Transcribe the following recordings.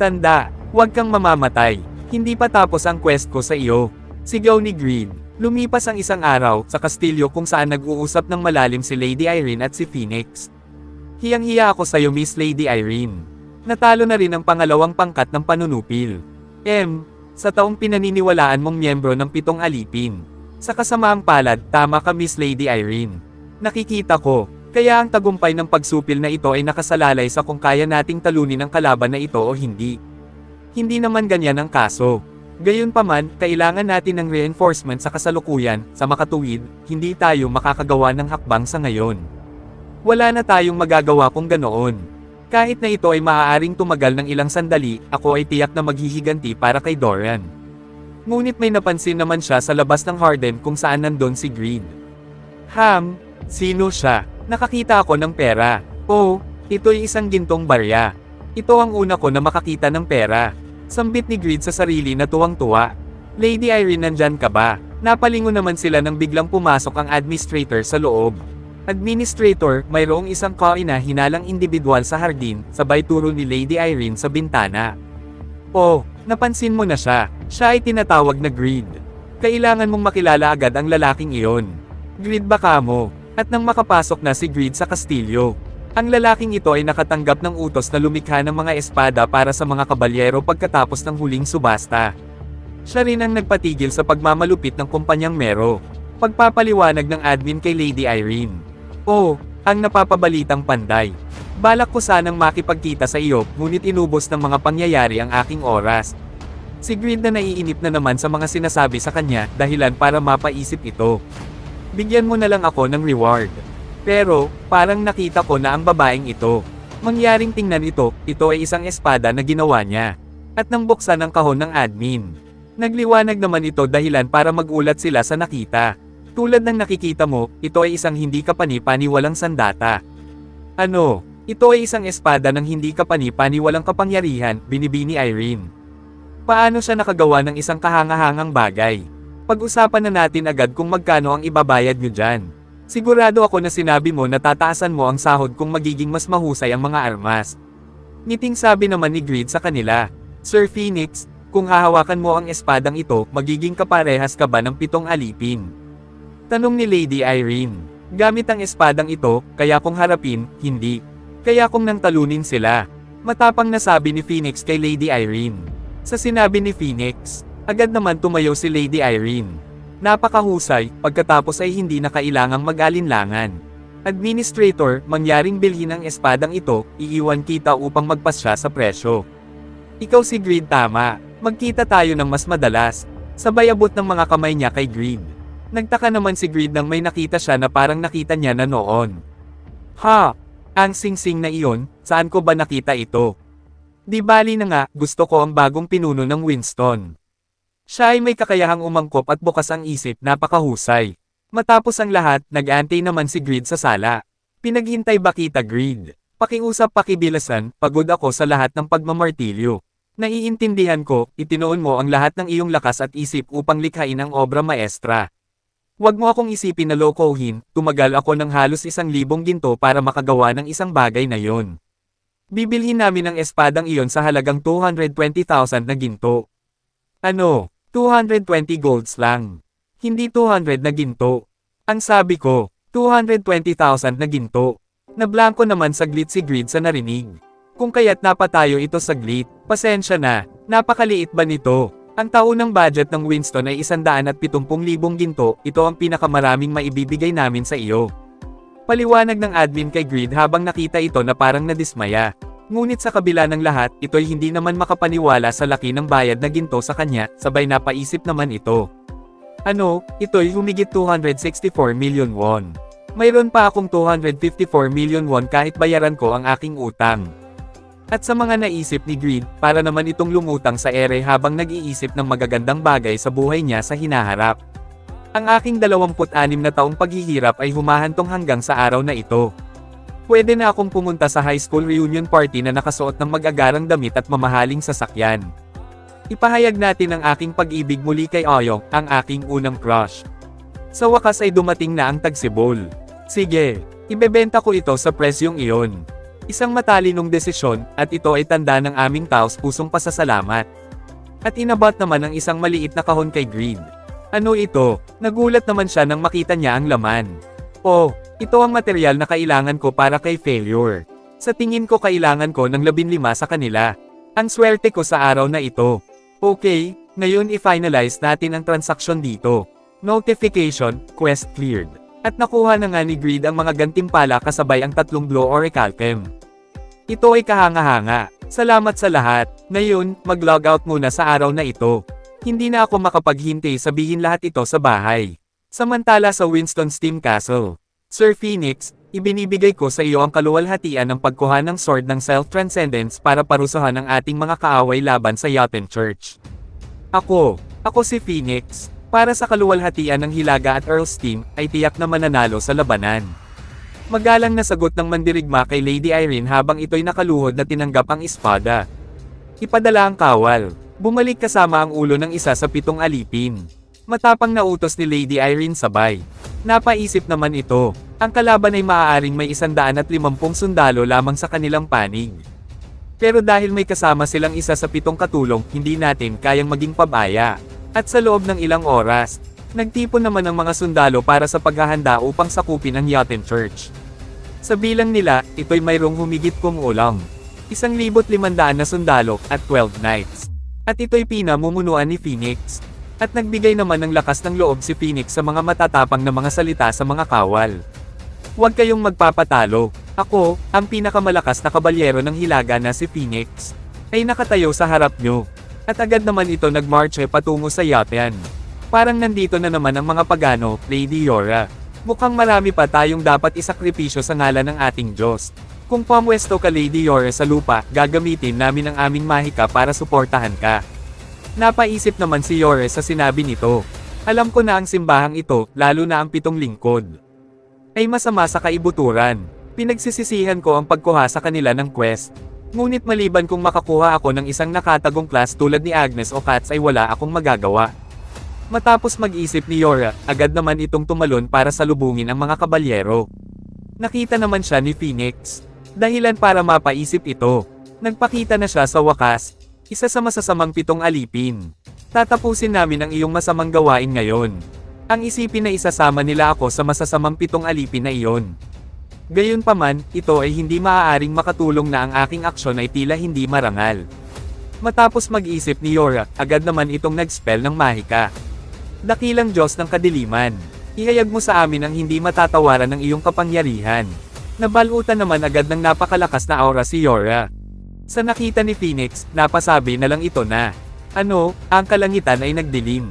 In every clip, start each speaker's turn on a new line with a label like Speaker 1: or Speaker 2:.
Speaker 1: Tanda, huwag kang mamamatay. Hindi pa tapos ang quest ko sa iyo. Sigaw ni Greed. Lumipas ang isang araw sa kastilyo kung saan nag-uusap ng malalim si Lady Irene at si Phoenix. Hiyang-hiya ako sa iyo, Miss Lady Irene. Natalo na rin ang pangalawang pangkat ng panunupil. Sa taong pinaniniwalaan mong miyembro ng 7 alipin. Sa kasamaang palad, tama ka, Miss Lady Irene. Nakikita ko, kaya ang tagumpay ng pagsupil na ito ay nakasalalay sa kung kaya nating talunin ang kalaban na ito o hindi. Hindi naman ganyan ang kaso. Gayunpaman, kailangan natin ng reinforcement sa kasalukuyan, sa makatuwid, hindi tayo makakagawa ng hakbang sa ngayon. Wala na tayong magagawa kung ganoon. Kahit na ito ay maaaring tumagal ng ilang sandali, ako ay tiyak na maghihiganti para kay Dorian. Ngunit may napansin naman siya sa labas ng Harden kung saan nandun si Greed. Sino siya? Nakakita ako ng pera. Oh, ito'y isang gintong barya. Ito ang una ko na makakita ng pera. Sambit ni Greed sa sarili na tuwang-tuwa. Lady Irene, nandyan ka ba? Napalingon naman sila nang biglang pumasok ang administrator sa loob. Administrator, mayroong isang kaina-hinalang individual sa hardin, sabay turo ni Lady Irene sa bintana. Oh, napansin mo na siya. Siya ay tinatawag na Greed. Kailangan mong makilala agad ang lalaking iyon. Greed ba kamo? At nang makapasok na si Greed sa kastilyo, ang lalaking ito ay nakatanggap ng utos na lumikha ng mga espada para sa mga kabalyero pagkatapos ng huling subasta. Siya rin ang nagpatigil sa pagmamalupit ng kumpanyang Mero. Pagpapaliwanag ng admin kay Lady Irene. Oh, ang napapabalitang panday. Balak ko sanang makipagkita sa iyo, ngunit inubos ng mga pangyayari ang aking oras. Si Greed na naiinip na naman sa mga sinasabi sa kanya, dahilan para mapaisip ito. Bigyan mo na lang ako ng reward. Pero, parang nakita ko na ang babaeng ito. Mangyaring tingnan ito ay isang espada na ginawa niya. At nang buksan ang kahon ng admin. Nagliwanag naman ito dahilan para magulat sila sa nakita. Tulad ng nakikita mo, ito ay isang hindi kapani-paniwalang sandata. Ano? Ito ay isang espada ng hindi kapani-paniwalang kapangyarihan, binibini Irene. Paano siya nakagawa ng isang kahangahangang bagay? Pag-usapan na natin agad kung magkano ang ibabayad nyo dyan. Sigurado ako na sinabi mo na tataasan mo ang sahod kung magiging mas mahusay ang mga armas. Ngiting sabi naman ni Greed sa kanila, Sir Phoenix, kung hahawakan mo ang espadang ito, magiging kaparehas ka ba ng 7 alipin? Tanong ni Lady Irene. Gamit ang espadang ito, kaya kung harapin, hindi. Kaya kung nang talunin sila. Matapang na sabi ni Phoenix kay Lady Irene. Sa sinabi ni Phoenix, agad naman tumayo si Lady Irene. Napakahusay, pagkatapos ay hindi na kailangang mag-alinlangan. Administrator, mangyaring bilhin ang espadang ito, iiwan kita upang magpasya sa presyo. Ikaw si Greed, tama. Magkita tayo ng mas madalas. Sabay abot ng mga kamay niya kay Greed. Nagtaka naman si Greed nang may nakita siya na parang nakita niya na noon. Ang singsing na iyon, saan ko ba nakita ito? Di bali na nga, gusto ko ang bagong pinuno ng Winston. Siya ay may kakayahang umangkop at bukas ang isip, napakahusay. Matapos ang lahat, nag-antay naman si Greed sa sala. Pinaghintay ba kita, Greed? Pakiusap, pakibilasan, pagod ako sa lahat ng pagmamartilyo. Naiintindihan ko, itinoon mo ang lahat ng iyong lakas at isip upang likhain ang obra maestra. Huwag mo akong isipin na lokohin, tumagal ako ng halos 1,000 ginto para makagawa ng isang bagay na yon. Bibilhin namin ang espadang iyon sa halagang 220,000 na ginto. Ano? 220 golds lang. Hindi 200 na ginto. Ang sabi ko, 220,000 na ginto. Nablangko naman saglit si Greed sa narinig. Kung kaya't napatayo ito saglit, pasensya na, napakaliit ba nito? Ang taunang budget ng Winston ay 170,000 ginto, ito ang pinakamaraming maibibigay namin sa iyo. Paliwanag ng admin kay Greed habang nakita ito na parang nadismaya. Ngunit sa kabila ng lahat, ito'y hindi naman makapaniwala sa laki ng bayad na ginto sa kanya, sabay napaisip naman ito. Ano, ito'y humigit 264 million won. Mayroon pa akong 254 million won kahit bayaran ko ang aking utang. At sa mga naisip ni Greed, para naman itong lumutang sa ere habang nag-iisip ng magagandang bagay sa buhay niya sa hinaharap. Ang aking 26 na taong paghihirap ay humahantong hanggang sa araw na ito. Pwede na akong pumunta sa high school reunion party na nakasuot ng mag-agarang damit at mamahaling sasakyan. Ipahayag natin ang aking pag-ibig muli kay Oyong, ang aking unang crush. Sa wakas ay dumating na ang tagsibol. Sige, ibebenta ko ito sa presyong iyon. Isang matalinong desisyon, at ito ay tanda ng aming taos-pusong pasasalamat. At inabot naman ang isang maliit na kahon kay Greed. Ano ito? Nagulat naman siya nang makita niya ang laman. Oh, ito ang material na kailangan ko para kay Failure. Sa tingin ko kailangan ko ng 15 sa kanila. Ang swerte ko sa araw na ito. Okay, ngayon i-finalize natin ang transaksyon dito. Notification, quest cleared. At nakuha na nga ni Greed ang mga gantimpala kasabay ang 3 glow orichalcum. Ito ay kahanga-hanga. Salamat sa lahat. Ngayon, mag-logout muna sa araw na ito. Hindi na ako makapaghintay sabihin lahat ito sa bahay. Samantala sa Winston Steam Castle. Sir Phoenix, ibinibigay ko sa iyo ang kaluwalhatian ng pagkuha ng Sword ng Self-Transcendence para parusahan ang ating mga kaaway laban sa Jotun Church. Ako si Phoenix. Para sa kaluwalhatian ng Hilaga at Earl's Team, ay tiyak na mananalo sa labanan. Magalang na sagot ng mandirigma kay Lady Irene habang ito'y nakaluhod na tinanggap ang espada. Ipadala ang kawal. Bumalik kasama ang ulo ng isa sa 7 alipin. Matapang na utos ni Lady Irene sabay. Napaisip naman ito, ang kalaban ay maaaring may 150 sundalo lamang sa kanilang panig. Pero dahil may kasama silang isa sa 7 katulong, hindi natin kayang maging pabaya. At sa loob ng ilang oras, nagtipon naman ang mga sundalo para sa paghahanda upang sakupin ang Jotun Church. Sa bilang nila, ito'y mayroong humigit kumulang 1,500 na sundalo at 12 knights. At ito'y pinamumunuan ni Phoenix. At nagbigay naman ng lakas ng loob si Phoenix sa mga matatapang na mga salita sa mga kawal. Huwag kayong magpapatalo. Ako, ang pinakamalakas na kabalyero ng Hilaga na si Phoenix, ay nakatayo sa harap nyo. At agad naman ito nagmarche patungo sa Jotun. Parang nandito na naman ang mga pagano, Lady Yora. Mukhang marami pa tayong dapat isakripisyo sa ngalan ng ating Diyos. Kung pamwesto ka Lady Yora sa lupa, gagamitin namin ang aming mahika para suportahan ka. Napaisip naman si Yore sa sinabi nito. Alam ko na ang simbahang ito, lalo na ang 7 lingkod, ay masama sa kaibuturan. Pinagsisisihan ko ang pagkuha sa kanila ng quest. Ngunit maliban kung makakuha ako ng isang nakatagong class tulad ni Agnes o Katz ay wala akong magagawa. Matapos mag-isip ni Yora, agad naman itong tumalon para salubungin ang mga kabalyero. Nakita naman siya ni Phoenix. Dahilan para mapaisip ito. Nagpakita na siya sa wakas. Isa sa masasamang 7 alipin. Tatapusin namin ang iyong masamang gawain ngayon. Ang isipin na isasama nila ako sa masasamang 7 alipin na iyon. Gayunpaman, ito ay hindi maaaring makatulong na ang aking aksyon ay tila hindi marangal. Matapos mag-isip ni Yora, agad naman itong nag-spell ng mahika. Dakilang Diyos ng kadiliman, ihayag mo sa amin ang hindi matatawaran ng iyong kapangyarihan. Nabalutan naman agad ng napakalakas na aura si Yora. Sa nakita ni Phoenix, napasabi na lang ito na, ang kalangitan ay nagdilim.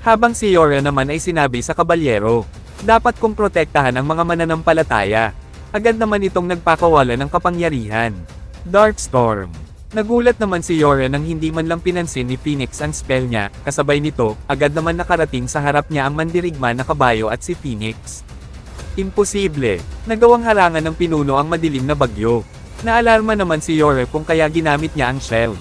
Speaker 1: Habang si Yora naman ay sinabi sa kabalyero, dapat kong protektahan ang mga mananampalataya. Agad naman itong nagpakawala ng kapangyarihan. Darkstorm. Nagulat naman si Yora nang hindi man lang pinansin ni Phoenix ang spell niya, kasabay nito, agad naman nakarating sa harap niya ang mandirigma na kabayo at si Phoenix. Imposible. Nagawang harangan ng pinuno ang madilim na bagyo. Naalarma naman si Yora kung kaya ginamit niya ang shield.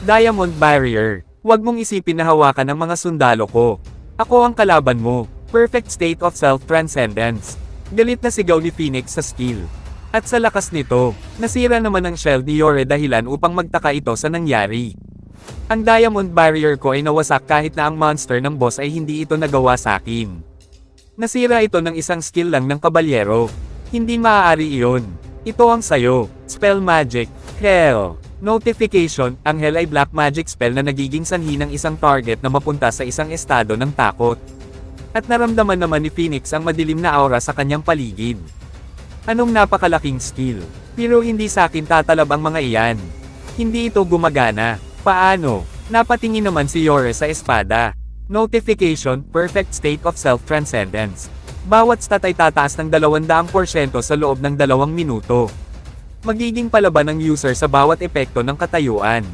Speaker 1: Diamond Barrier. Huwag mong isipin na hawakan ang mga sundalo ko. Ako ang kalaban mo. Perfect state of self-transcendence. Galit na sigaw ni Phoenix sa skill. At sa lakas nito, nasira naman ang shield ni Yore dahilan upang magtaka ito sa nangyari. Ang Diamond Barrier ko ay nawasak kahit na ang monster ng boss ay hindi ito nagawa sa akin. Nasira ito ng isang skill lang ng kabalyero. Hindi maaari iyon. Ito ang sayo. Spell Magic. Hell. Notification, ang Hell ay black magic spell na nagiging sanhi ng isang target na mapunta sa isang estado ng takot. At naramdaman naman ni Phoenix ang madilim na aura sa kanyang paligid. Anong napakalaking skill. Pero hindi sa akin tatalab ang mga iyan. Hindi ito gumagana. Paano? Napatingin naman si Yore sa espada. Notification, perfect state of self-transcendence. Bawat stat ay tataas ng 200% sa loob ng 2 minuto. Magiging palaban ng user sa bawat epekto ng katayuan.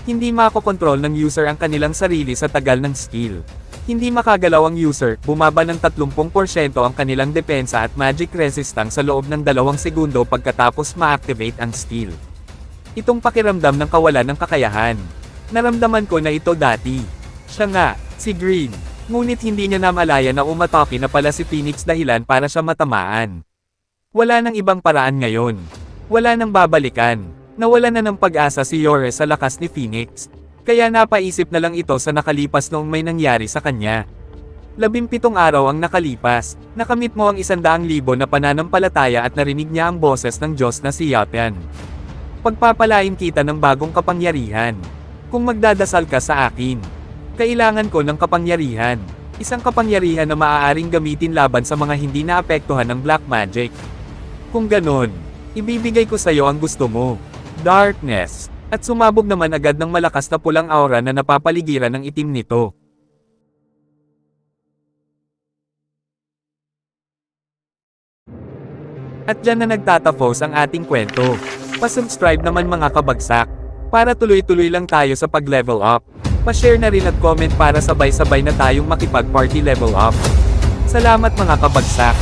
Speaker 1: Hindi makokontrol ng user ang kanilang sarili sa tagal ng skill. Hindi makagalaw ang user, bumaba ng 30% ang kanilang depensa at magic resistance sa loob ng 2 segundo pagkatapos ma-activate ang skill. Itong pakiramdam ng kawalan ng kakayahan. Naramdaman ko na ito dati. Siya nga, si Green. Ngunit hindi niya namalaya na umatake na pala si Phoenix dahilan para siya matamaan. Wala nang ibang paraan ngayon. Wala nang babalikan. Nawala na ng pag-asa si Yore sa lakas ni Phoenix. Kaya napaisip na lang ito sa nakalipas noong may nangyari sa kanya. 17 araw ang nakalipas, nakamit mo ang 100,000 na pananampalataya at narinig niya ang boses ng Diyos na si Yatian. Pagpapalain kita ng bagong kapangyarihan. Kung magdadasal ka sa akin, kailangan ko ng kapangyarihan. Isang kapangyarihan na maaaring gamitin laban sa mga hindi naapektuhan ng black magic. Kung ganon, ibibigay ko sa iyo ang gusto mo. Darkness. At sumabog naman agad ng malakas na pulang aura na napapaligiran ng itim nito. At dyan na nagtatapos ang ating kwento. Pa-subscribe naman mga kabagsak. Para tuloy-tuloy lang tayo sa pag-level up. Pa-share na rin at comment para sabay-sabay na tayong makipag-party level up. Salamat mga kabagsak.